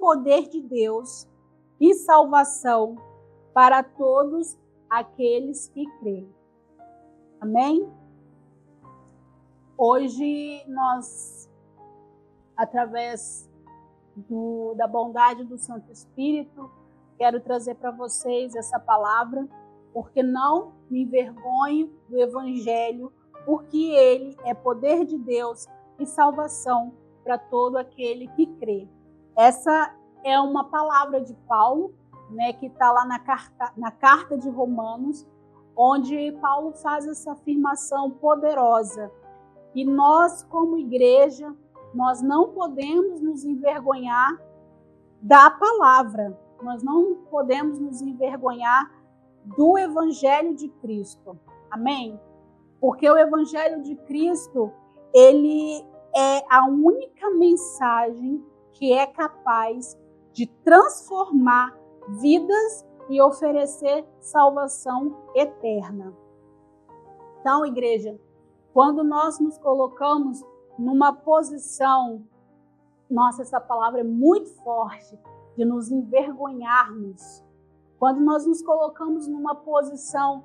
poder de Deus e salvação para todos aqueles que creem. Amém? Hoje nós, através da bondade do Santo Espírito, quero trazer para vocês essa palavra, porque não me envergonho do Evangelho, porque ele é poder de Deus e salvação para todo aquele que crê. Essa é uma palavra de Paulo, que está lá na carta de Romanos, onde Paulo faz essa afirmação poderosa. E nós, como igreja, nós não podemos nos envergonhar da palavra. Nós não podemos nos envergonhar do Evangelho de Cristo. Amém? Porque o Evangelho de Cristo, ele é a única mensagem que é capaz de transformar vidas e oferecer salvação eterna. Então, igreja, quando nós nos colocamos numa posição, nossa, essa palavra é muito forte, de nos envergonharmos. Quando nós nos colocamos numa posição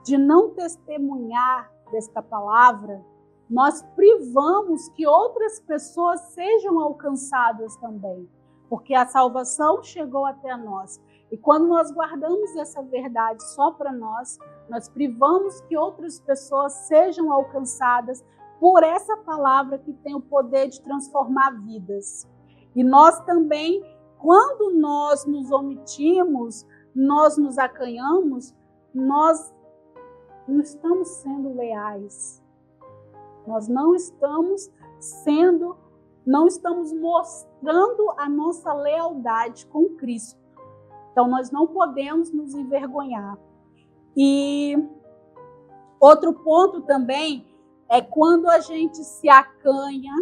de não testemunhar desta palavra, nós privamos que outras pessoas sejam alcançadas também, porque a salvação chegou até nós. E quando nós guardamos essa verdade só para nós, nós privamos que outras pessoas sejam alcançadas por essa palavra que tem o poder de transformar vidas. E nós também, quando nós nos omitimos, nós nos acanhamos, nós não estamos sendo leais. Nós não estamos mostrando a nossa lealdade com Cristo. Então, nós não podemos nos envergonhar. E outro ponto também é quando a gente se acanha,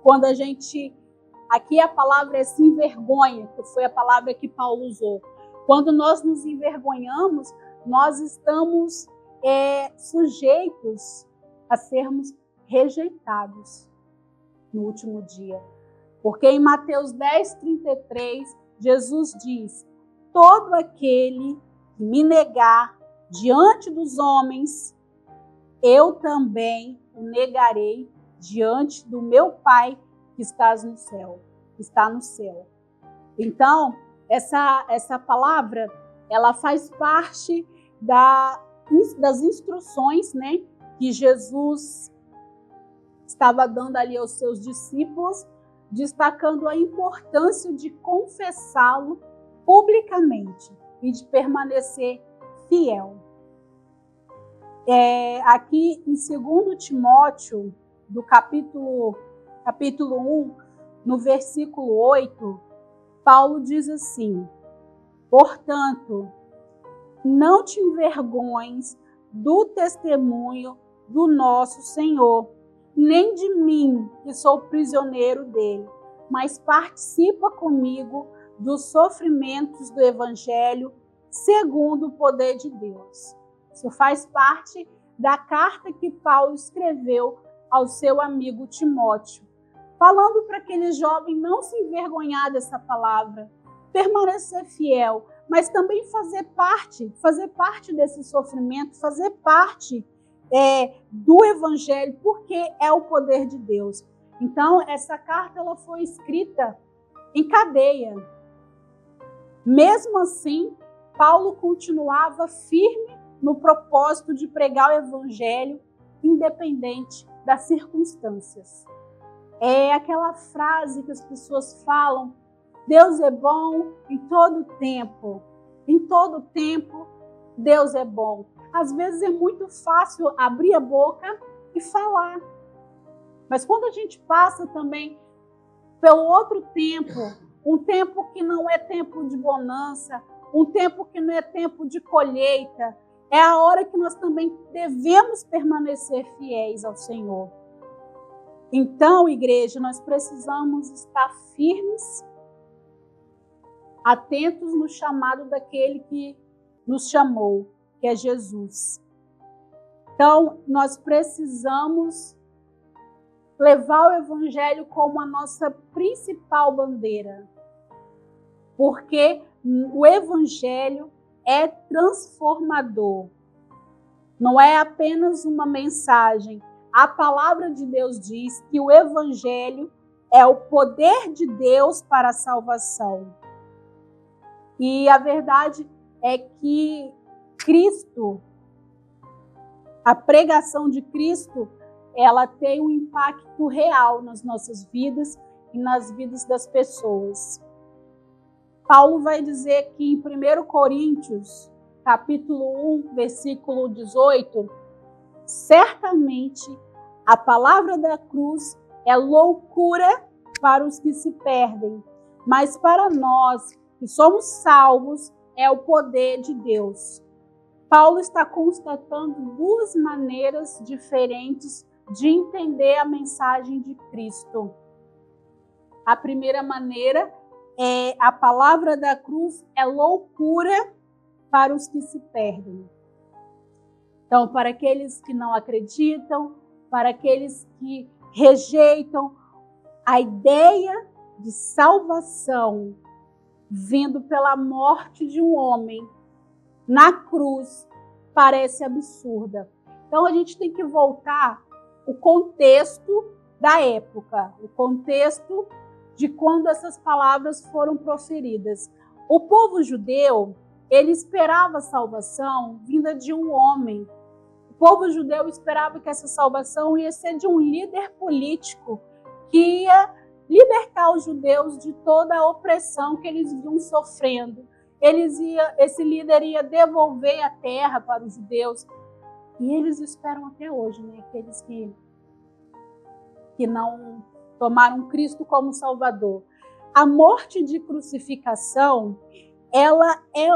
quando a gente... Aqui a palavra é se envergonha, que foi a palavra que Paulo usou. Quando nós nos envergonhamos, nós estamos sujeitos a sermos rejeitados no último dia. Porque em Mateus 10:33, Jesus diz: todo aquele que me negar diante dos homens, eu também o negarei diante do meu Pai que está no céu. Então, essa palavra, ela faz parte das instruções, que Jesus estava dando ali aos seus discípulos, destacando a importância de confessá-lo publicamente e de permanecer fiel. Aqui em 2 Timóteo, do capítulo 1, no versículo 8, Paulo diz assim: portanto, não te envergonhes do testemunho do nosso Senhor, nem de mim, que sou prisioneiro dele, mas participa comigo dos sofrimentos do Evangelho segundo o poder de Deus. Isso faz parte da carta que Paulo escreveu ao seu amigo Timóteo, falando para aquele jovem não se envergonhar dessa palavra, permanecer fiel, mas também fazer parte desse sofrimento, fazer parte do Evangelho, porque é o poder de Deus. Então, essa carta ela foi escrita em cadeia. Mesmo assim, Paulo continuava firme no propósito de pregar o Evangelho, independente das circunstâncias. É aquela frase que as pessoas falam: Deus é bom em todo tempo. Em todo tempo, Deus é bom. Às vezes é muito fácil abrir a boca e falar. Mas quando a gente passa também pelo outro tempo, um tempo que não é tempo de bonança, um tempo que não é tempo de colheita, é a hora que nós também devemos permanecer fiéis ao Senhor. Então, igreja, nós precisamos estar firmes, atentos no chamado daquele que nos chamou, que é Jesus. Então, nós precisamos levar o Evangelho como a nossa principal bandeira. porque o evangelho é transformador. Não é apenas uma mensagem. A palavra de Deus diz que o evangelho é o poder de Deus para a salvação. E a verdade é que Cristo, a pregação de Cristo, ela tem um impacto real nas nossas vidas e nas vidas das pessoas. Paulo vai dizer que em 1 Coríntios, capítulo 1, versículo 18, certamente a palavra da cruz é loucura para os que se perdem, mas para nós que somos salvos é o poder de Deus. Paulo está constatando duas maneiras diferentes de entender a mensagem de Cristo. A primeira maneira é a palavra da cruz é loucura para os que se perdem. Então, para aqueles que não acreditam, para aqueles que rejeitam a ideia de salvação vindo pela morte de um homem na cruz, parece absurda. Então, a gente tem que voltar o contexto da época, o contexto de quando essas palavras foram proferidas. O povo judeu, ele esperava a salvação vinda de um homem. O povo judeu esperava que essa salvação ia ser de um líder político que ia libertar os judeus de toda a opressão que eles vinham sofrendo. Esse líder ia devolver a terra para os judeus. E eles esperam até hoje, né? Aqueles que não tomaram Cristo como Salvador. A morte de crucificação, ela é,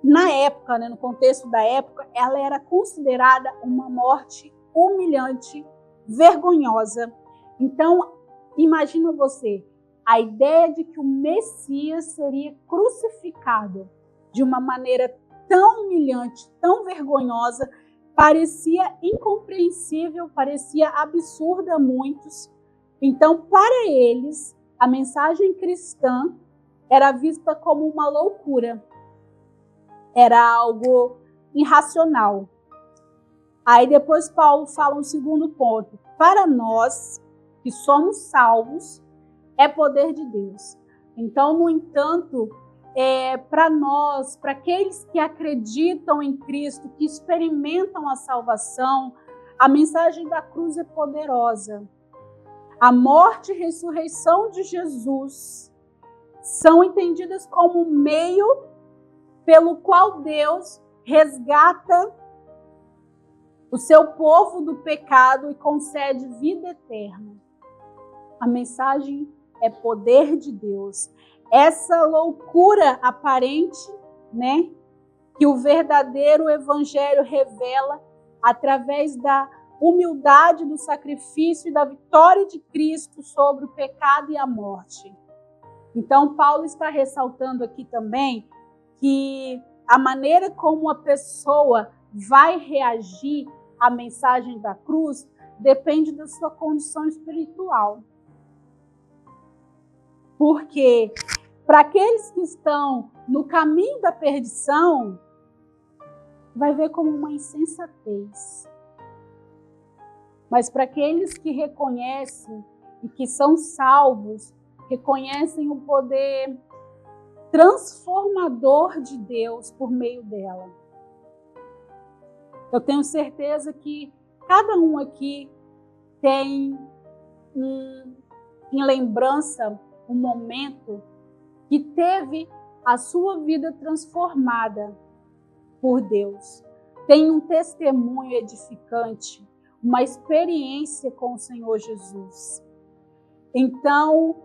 na época, né, no contexto da época, ela era considerada uma morte humilhante, vergonhosa. Então, imagina você, a ideia de que o Messias seria crucificado de uma maneira tão humilhante, tão vergonhosa, parecia incompreensível, parecia absurda a muitos. Então, para eles, a mensagem cristã era vista como uma loucura. Era algo irracional. Aí depois Paulo fala um segundo ponto. Para nós, que somos salvos, é poder de Deus. Então, no entanto, para nós, para aqueles que acreditam em Cristo, que experimentam a salvação, a mensagem da cruz é poderosa. A morte e ressurreição de Jesus são entendidas como meio pelo qual Deus resgata o seu povo do pecado e concede vida eterna. A mensagem é poder de Deus. Essa loucura aparente, né, que o verdadeiro evangelho revela através da humildade do sacrifício e da vitória de Cristo sobre o pecado e a morte. Então, Paulo está ressaltando aqui também que a maneira como a pessoa vai reagir à mensagem da cruz depende da sua condição espiritual. Porque para aqueles que estão no caminho da perdição, vai ver como uma insensatez. Mas para aqueles que reconhecem e que são salvos, reconhecem o poder transformador de Deus por meio dela. Eu tenho certeza que cada um aqui tem em lembrança um momento que teve a sua vida transformada por Deus. Tem um testemunho edificante, uma experiência com o Senhor Jesus. Então,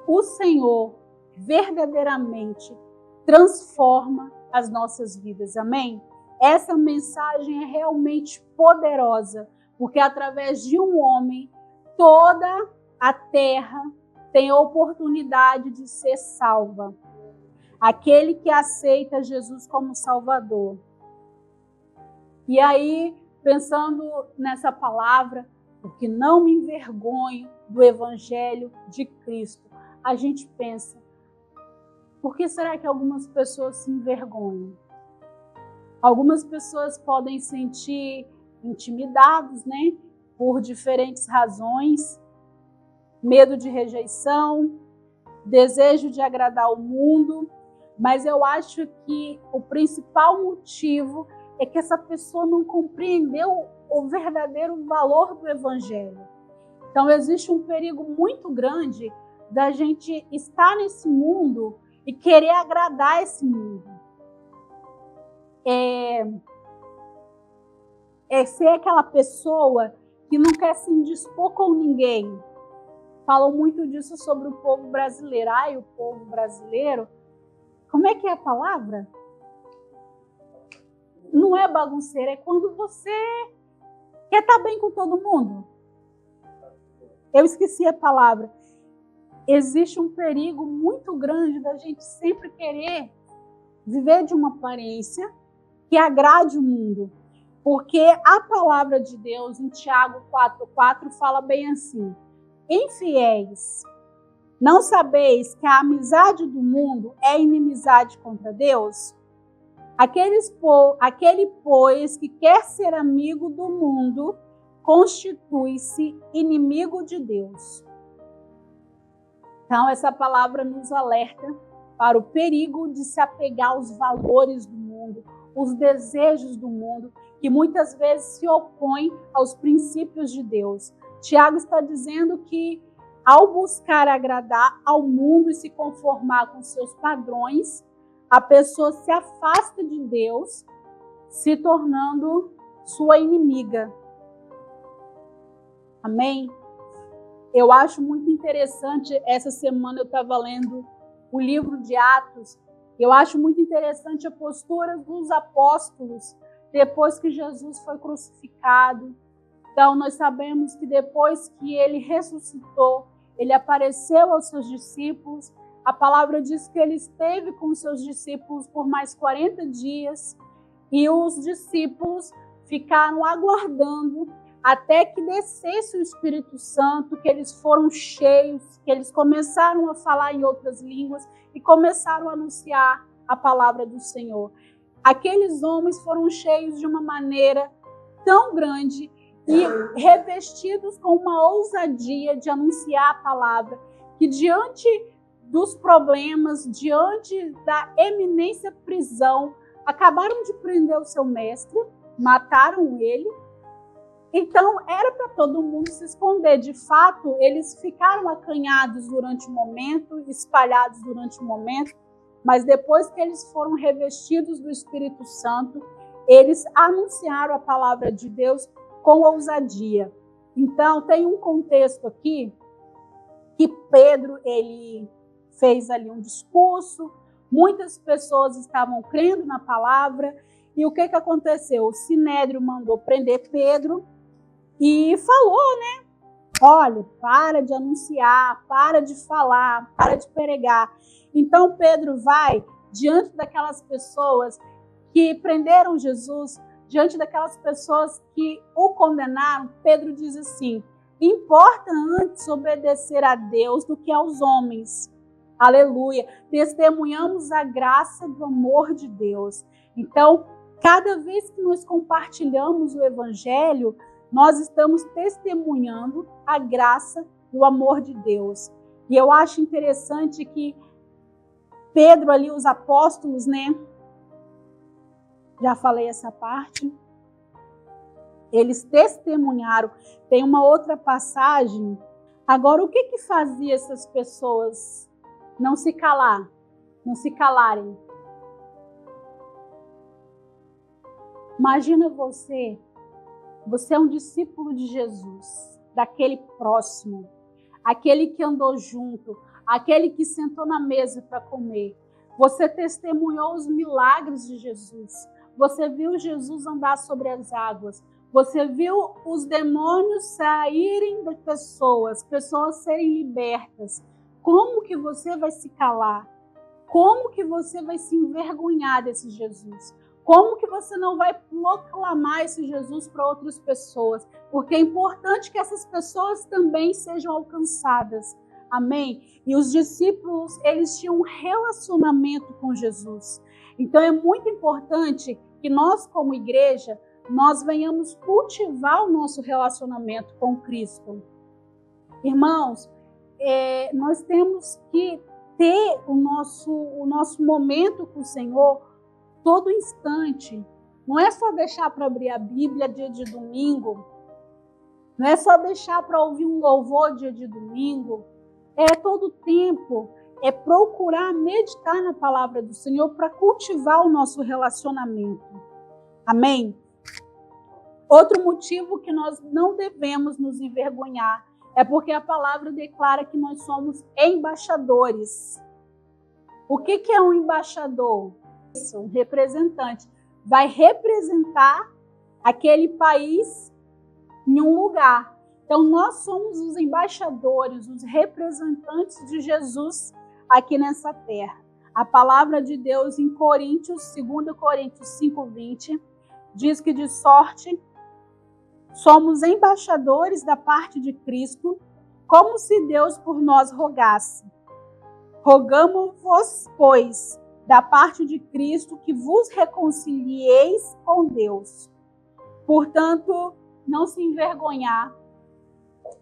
o Senhor verdadeiramente transforma as nossas vidas, amém? Essa mensagem é realmente poderosa, porque através de um homem, toda a terra tem a oportunidade de ser salva. Aquele que aceita Jesus como Salvador. E aí, pensando nessa palavra, porque não me envergonho do Evangelho de Cristo, a gente pensa, Por que será que algumas pessoas se envergonham? Algumas pessoas podem sentir intimidados, né? Por diferentes razões, medo de rejeição, desejo de agradar o mundo, mas eu acho que o principal motivo é que essa pessoa não compreendeu o verdadeiro valor do Evangelho. Então existe um perigo muito grande da gente estar nesse mundo e querer agradar esse mundo. É ser aquela pessoa que não quer se indispor com ninguém. Falam muito disso sobre o povo brasileiro. Ai, o povo brasileiro. Como é que é a palavra? Não é bagunceiro, é quando você quer estar bem com todo mundo. Eu esqueci a palavra. Existe um perigo muito grande da gente sempre querer viver de uma aparência que agrade o mundo. Porque a palavra de Deus, em Tiago 4,4, fala bem assim: infiéis, não sabeis que a amizade do mundo é inimizade contra Deus? Aquele, pois, que quer ser amigo do mundo, constitui-se inimigo de Deus. Então, essa palavra nos alerta para o perigo de se apegar aos valores do mundo, os desejos do mundo, que muitas vezes se opõem aos princípios de Deus. Tiago está dizendo que, ao buscar agradar ao mundo e se conformar com seus padrões, a pessoa se afasta de Deus, se tornando sua inimiga. Amém? Eu acho muito interessante, essa semana eu estava lendo o livro de Atos, eu acho muito interessante a postura dos apóstolos depois que Jesus foi crucificado. Então, nós sabemos que depois que ele ressuscitou, ele apareceu aos seus discípulos. A palavra diz que ele esteve com os seus discípulos por mais 40 dias e os discípulos ficaram aguardando até que descesse o Espírito Santo, que eles foram cheios, que eles começaram a falar em outras línguas e começaram a anunciar a palavra do Senhor. Aqueles homens foram cheios de uma maneira tão grande e revestidos com uma ousadia de anunciar a palavra, que diante dos problemas, diante da eminência prisão, acabaram de prender o seu mestre, mataram ele. Então, era para todo mundo se esconder. De fato, eles ficaram acanhados durante um momento, espalhados durante um momento, mas depois que eles foram revestidos do Espírito Santo, eles anunciaram a palavra de Deus com ousadia. Então, tem um contexto aqui que Pedro, ele fez ali um discurso, muitas pessoas estavam crendo na palavra, e o que aconteceu? O Sinédrio mandou prender Pedro e falou, né? Olha, para de anunciar, para de falar, para de pregar. Então Pedro vai diante daquelas pessoas que prenderam Jesus, diante daquelas pessoas que o condenaram. Pedro diz assim: importa antes obedecer a Deus do que aos homens. Aleluia. Testemunhamos a graça do amor de Deus. Então, cada vez que nós compartilhamos o Evangelho, nós estamos testemunhando a graça do amor de Deus. E eu acho interessante que Pedro ali, os apóstolos, né? Já falei essa parte. Eles testemunharam. Tem uma outra passagem. Agora, o que fazia essas pessoas não se calarem? Imagina você é um discípulo de Jesus, daquele próximo, aquele que andou junto, aquele que sentou na mesa para comer. Você testemunhou os milagres de Jesus. Você viu Jesus andar sobre as águas. Você viu os demônios saírem das pessoas serem libertas. Como que você vai se calar? Como que você vai se envergonhar desse Jesus? Como que você não vai proclamar esse Jesus para outras pessoas? Porque é importante que essas pessoas também sejam alcançadas. Amém? E os discípulos, eles tinham um relacionamento com Jesus. Então é muito importante que nós, como igreja, nós venhamos cultivar o nosso relacionamento com Cristo. Irmãos, nós temos que ter o nosso momento com o Senhor todo instante. Não é só deixar para abrir a Bíblia dia de domingo, não é só deixar para ouvir um louvor dia de domingo, é todo tempo, é procurar meditar na palavra do Senhor para cultivar o nosso relacionamento. Amém? Outro motivo que nós não devemos nos envergonhar é porque a palavra declara que nós somos embaixadores. O que é um embaixador? Isso, um representante. Vai representar aquele país em um lugar. Então, nós somos os embaixadores, os representantes de Jesus aqui nessa terra. A palavra de Deus em Coríntios, 2 Coríntios 5:20, diz que de sorte somos embaixadores da parte de Cristo, como se Deus por nós rogasse. Rogamo-vos, pois, da parte de Cristo, que vos reconcilieis com Deus. Portanto, não se envergonhar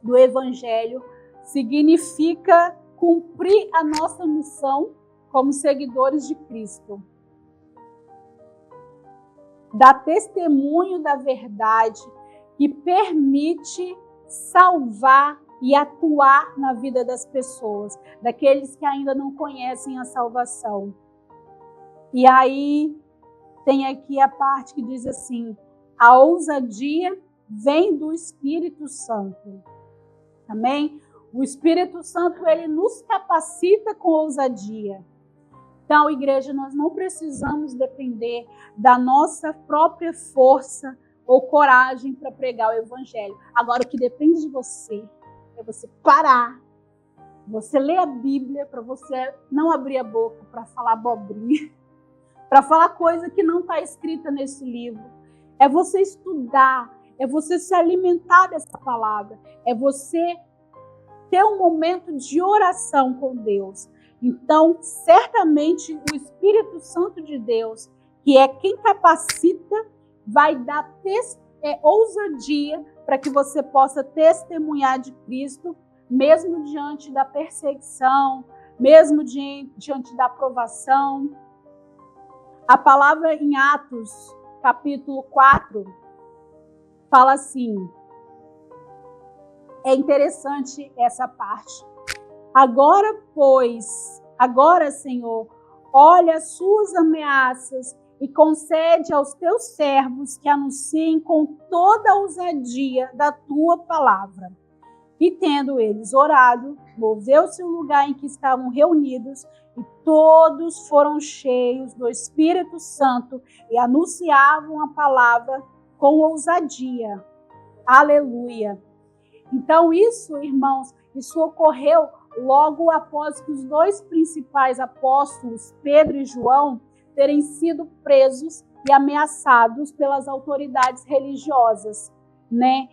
do Evangelho significa cumprir a nossa missão como seguidores de Cristo. Dar testemunho da verdade que permite salvar e atuar na vida das pessoas, daqueles que ainda não conhecem a salvação. E aí tem aqui a parte que diz assim: a ousadia vem do Espírito Santo. Amém? O Espírito Santo, ele nos capacita com ousadia. Então, igreja, nós não precisamos depender da nossa própria força ou coragem para pregar o Evangelho. Agora, o que depende de você é você parar, você ler a Bíblia, para você não abrir a boca para falar abobrinha, para falar coisa que não está escrita nesse livro. É você estudar, é você se alimentar dessa palavra, é você ter um momento de oração com Deus. Então, certamente, o Espírito Santo de Deus, que é quem capacita, vai dar ousadia para que você possa testemunhar de Cristo, mesmo diante da perseguição, mesmo diante da provação. A palavra em Atos, capítulo 4, fala assim, é interessante essa parte. Agora, Senhor, olha as suas ameaças e concede aos teus servos que anunciem com toda a ousadia da tua palavra. E tendo eles orado, moveu-se o lugar em que estavam reunidos, e todos foram cheios do Espírito Santo e anunciavam a palavra com ousadia. Aleluia! Então isso, irmãos, isso ocorreu logo após que os dois principais apóstolos, Pedro e João, terem sido presos e ameaçados pelas autoridades religiosas, né?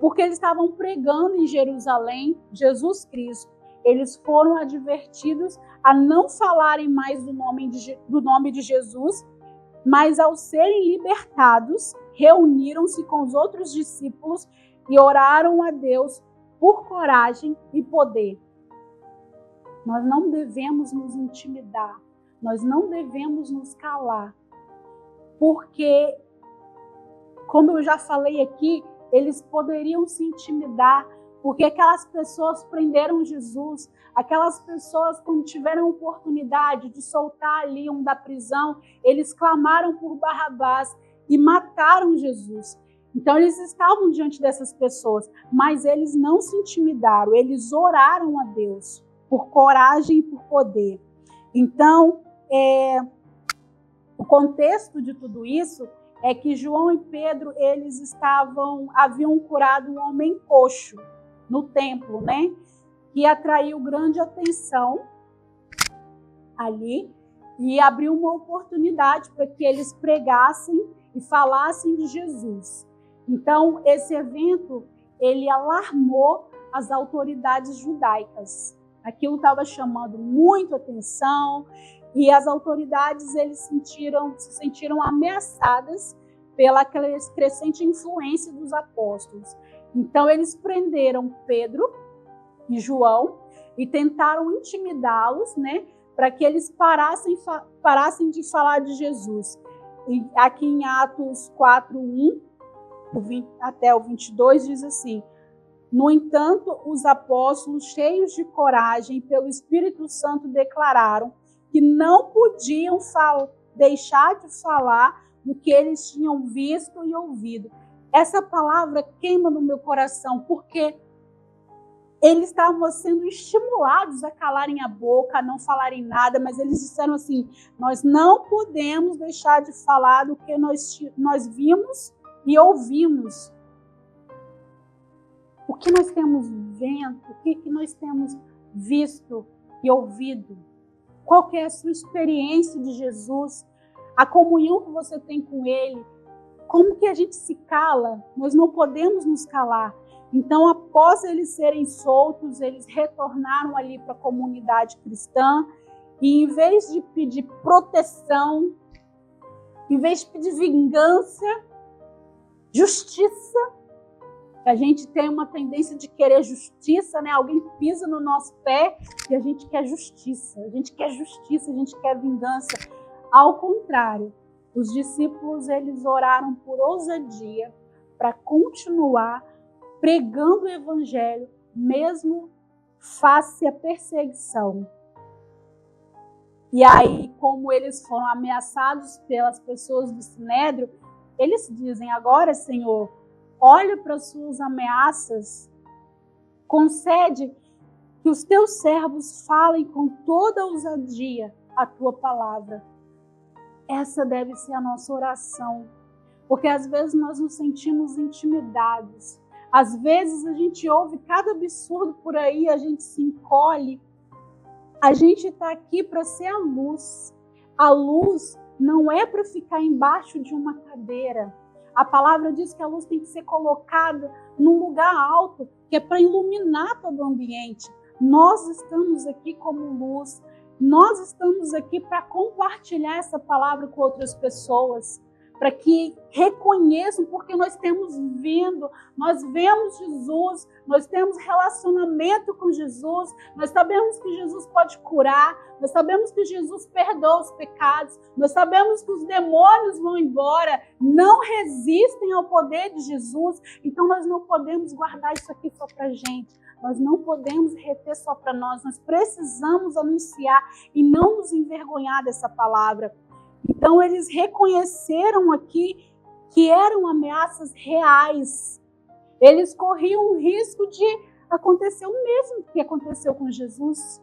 Porque eles estavam pregando em Jerusalém Jesus Cristo. Eles foram advertidos a não falarem mais do nome de Jesus, mas ao serem libertados, reuniram-se com os outros discípulos e oraram a Deus por coragem e poder. Nós não devemos nos intimidar, nós não devemos nos calar, porque, como eu já falei aqui, eles poderiam se intimidar, porque aquelas pessoas prenderam Jesus, aquelas pessoas, quando tiveram a oportunidade de soltar ali um da prisão, eles clamaram por Barrabás e mataram Jesus. Então eles estavam diante dessas pessoas, mas eles não se intimidaram, eles oraram a Deus por coragem e por poder. Então, o contexto de tudo isso é que João e Pedro, eles haviam curado um homem coxo no templo, né? Que atraiu grande atenção ali e abriu uma oportunidade para que eles pregassem e falassem de Jesus. Então, esse evento, ele alarmou as autoridades judaicas. Aquilo estava chamando muito atenção e as autoridades se sentiram ameaçadas pela crescente influência dos apóstolos. Então eles prenderam Pedro e João e tentaram intimidá-los, né, para que eles parassem de falar de Jesus. E aqui em Atos 4:1 até o 22 diz assim: no entanto, os apóstolos, cheios de coragem pelo Espírito Santo, declararam que não podiam deixar de falar do que eles tinham visto e ouvido. Essa palavra queima no meu coração, porque eles estavam sendo estimulados a calarem a boca, a não falarem nada, mas eles disseram assim: nós não podemos deixar de falar do que nós vimos e ouvimos. O que nós temos vendo, o que nós temos visto e ouvido? Qual que é a sua experiência de Jesus? A comunhão que você tem com Ele? Como que a gente se cala? Nós não podemos nos calar. Então, após eles serem soltos, eles retornaram ali para a comunidade cristã e, em vez de pedir proteção, em vez de pedir vingança, justiça, a gente tem uma tendência de querer justiça, né? Alguém pisa no nosso pé e a gente quer justiça, a gente quer justiça, a gente quer vingança. Ao contrário, os discípulos, eles oraram por ousadia para continuar pregando o evangelho, mesmo face à perseguição. E aí, como eles foram ameaçados pelas pessoas do Sinédrio, eles dizem: agora, Senhor, olha para as suas ameaças, concede que os teus servos falem com toda ousadia a tua palavra. Essa deve ser a nossa oração, porque às vezes nós nos sentimos intimidados. Às vezes a gente ouve cada absurdo por aí, a gente se encolhe. A gente está aqui para ser a luz. A luz não é para ficar embaixo de uma cadeira. A palavra diz que a luz tem que ser colocada num lugar alto, que é para iluminar todo o ambiente. Nós estamos aqui como luz. Nós estamos aqui para compartilhar essa palavra com outras pessoas, para que reconheçam, porque nós temos nós vemos Jesus, nós temos relacionamento com Jesus, nós sabemos que Jesus pode curar, nós sabemos que Jesus perdoa os pecados, nós sabemos que os demônios vão embora, não resistem ao poder de Jesus, então nós não podemos guardar isso aqui só para a gente, nós não podemos reter só para nós precisamos anunciar e não nos envergonhar dessa palavra. Então, eles reconheceram aqui que eram ameaças reais. Eles corriam o risco de acontecer o mesmo que aconteceu com Jesus.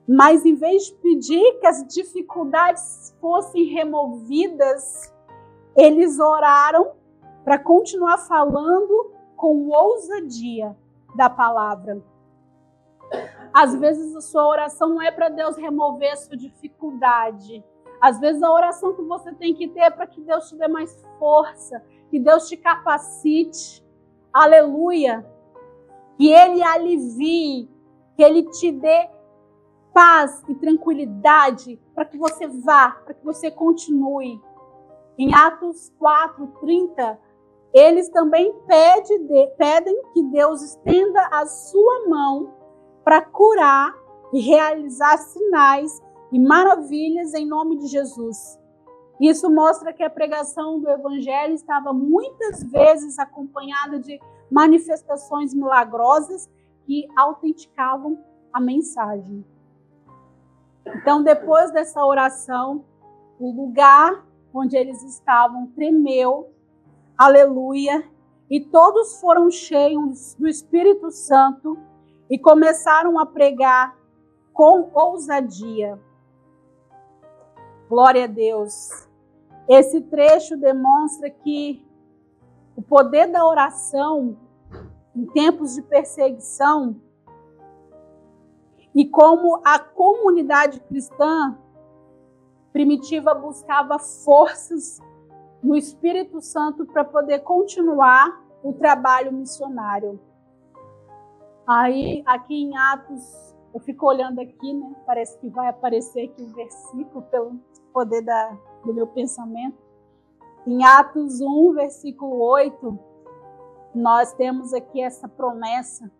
Mas, em vez de pedir que as dificuldades fossem removidas, eles oraram para continuar falando com ousadia da palavra. Às vezes, a sua oração não é para Deus remover a sua dificuldade. Às vezes a oração que você tem que ter é para que Deus te dê mais força, que Deus te capacite, aleluia, que Ele alivie, que Ele te dê paz e tranquilidade para que você vá, para que você continue. Em Atos 4:30, eles também pedem que Deus estenda a sua mão para curar e realizar sinais e maravilhas em nome de Jesus. Isso mostra que a pregação do Evangelho estava muitas vezes acompanhada de manifestações milagrosas que autenticavam a mensagem. Então, depois dessa oração, o lugar onde eles estavam tremeu, aleluia, e todos foram cheios do Espírito Santo e começaram a pregar com ousadia. Glória a Deus. Esse trecho demonstra que o poder da oração em tempos de perseguição e como a comunidade cristã primitiva buscava forças no Espírito Santo para poder continuar o trabalho missionário. Aí, aqui em Atos, eu fico olhando aqui, né? Parece que vai aparecer aqui o versículo pelo poder do meu pensamento. Em Atos 1, versículo 8, nós temos aqui essa promessa: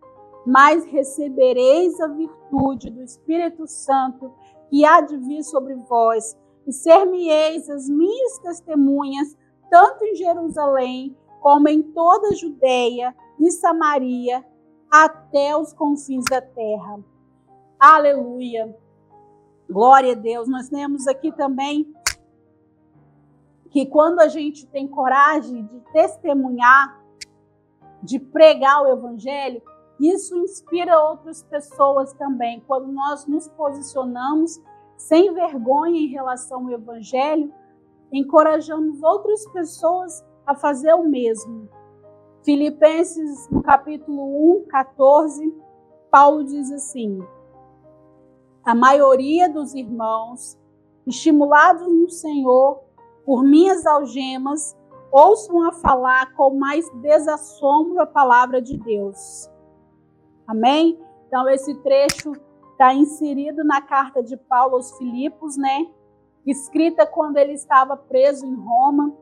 mas recebereis a virtude do Espírito Santo que há de vir sobre vós, e ser-me-eis as minhas testemunhas, tanto em Jerusalém, como em toda a Judeia e Samaria, até os confins da terra. Aleluia! Glória a Deus! Nós temos aqui também que quando a gente tem coragem de testemunhar, de pregar o Evangelho, isso inspira outras pessoas também. Quando nós nos posicionamos sem vergonha em relação ao Evangelho, encorajamos outras pessoas a fazer o mesmo. Filipenses, no capítulo 1, 14, Paulo diz assim: a maioria dos irmãos, estimulados no Senhor por minhas algemas, ouçam a falar com mais desassombro a palavra de Deus. Amém? Então, esse trecho está inserido na carta de Paulo aos Filipos, né? Escrita quando ele estava preso em Roma.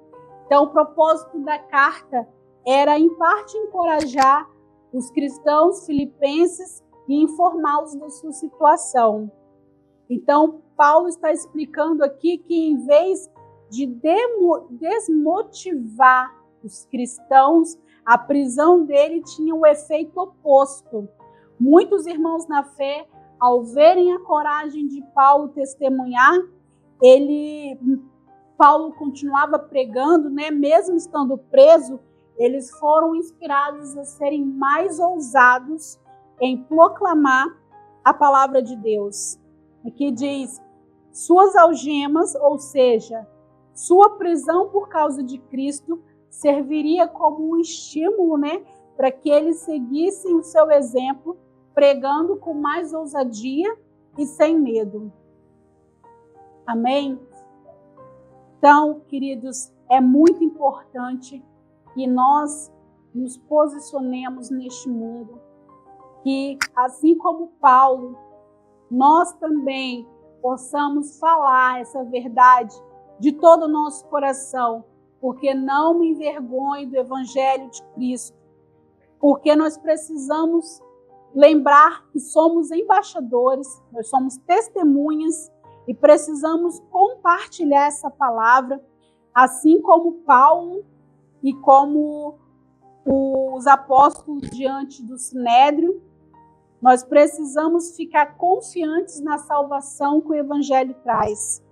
Então, o propósito da carta era, em parte, encorajar os cristãos filipenses e informá-los da sua situação. Então, Paulo está explicando aqui que, em vez de desmotivar os cristãos, a prisão dele tinha o efeito oposto. Muitos irmãos na fé, ao verem a coragem de Paulo testemunhar, Paulo continuava pregando, né? Mesmo estando preso, eles foram inspirados a serem mais ousados em proclamar a palavra de Deus. Aqui diz: suas algemas, ou seja, sua prisão por causa de Cristo, serviria como um estímulo, né, para que eles seguissem o seu exemplo, pregando com mais ousadia e sem medo. Amém? Então, queridos, é muito importante que nós nos posicionemos neste mundo, que, assim como Paulo, nós também possamos falar essa verdade de todo o nosso coração, porque não me envergonho do Evangelho de Cristo, porque nós precisamos lembrar que somos embaixadores, nós somos testemunhas e precisamos compartilhar essa palavra, assim como Paulo e como os apóstolos diante do Sinédrio. Nós precisamos ficar confiantes na salvação que o Evangelho traz.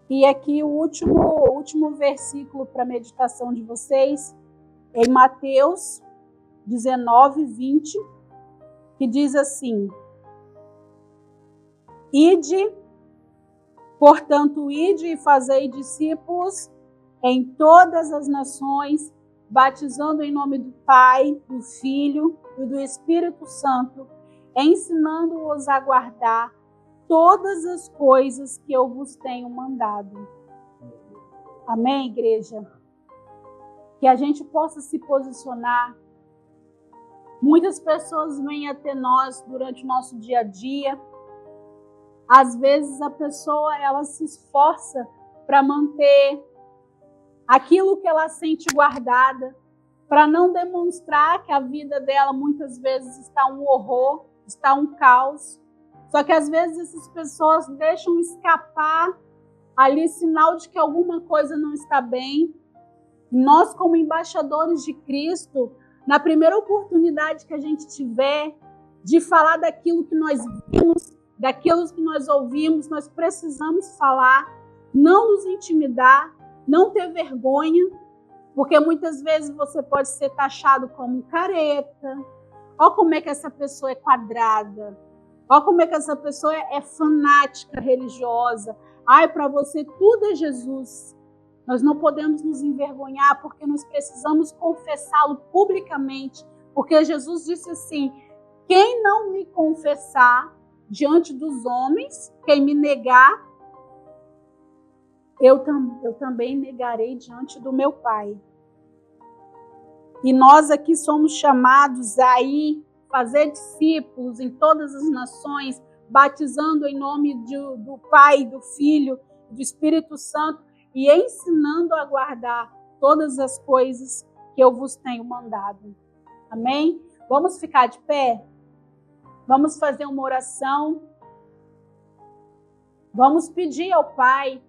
E aqui o último versículo para a meditação de vocês, em Mateus 19, 20, que diz assim: portanto, ide e fazei discípulos em todas as nações, batizando em nome do Pai, do Filho e do Espírito Santo, ensinando-os a guardar todas as coisas que eu vos tenho mandado. Amém, igreja? Que a gente possa se posicionar. Muitas pessoas vêm até nós durante o nosso dia a dia. Às vezes a pessoa ela se esforça para manter aquilo que ela sente guardada, para não demonstrar que a vida dela muitas vezes está um horror, está um caos. Só que às vezes essas pessoas deixam escapar ali sinal de que alguma coisa não está bem. Nós, como embaixadores de Cristo, na primeira oportunidade que a gente tiver de falar daquilo que nós vimos, daquilo que nós ouvimos, nós precisamos falar, não nos intimidar, não ter vergonha, porque muitas vezes você pode ser taxado como um careta. Olha como é que essa pessoa é quadrada. Olha como é que essa pessoa é fanática religiosa. Ai, para você tudo é Jesus. Nós não podemos nos envergonhar, porque nós precisamos confessá-lo publicamente. Porque Jesus disse assim: quem não me confessar diante dos homens, quem me negar, eu também negarei diante do meu Pai. E nós aqui somos chamados a ir fazer discípulos em todas as nações, batizando em nome do Pai, do Filho, do Espírito Santo e ensinando a guardar todas as coisas que eu vos tenho mandado. Amém? Vamos ficar de pé? Vamos fazer uma oração. Vamos pedir ao Pai.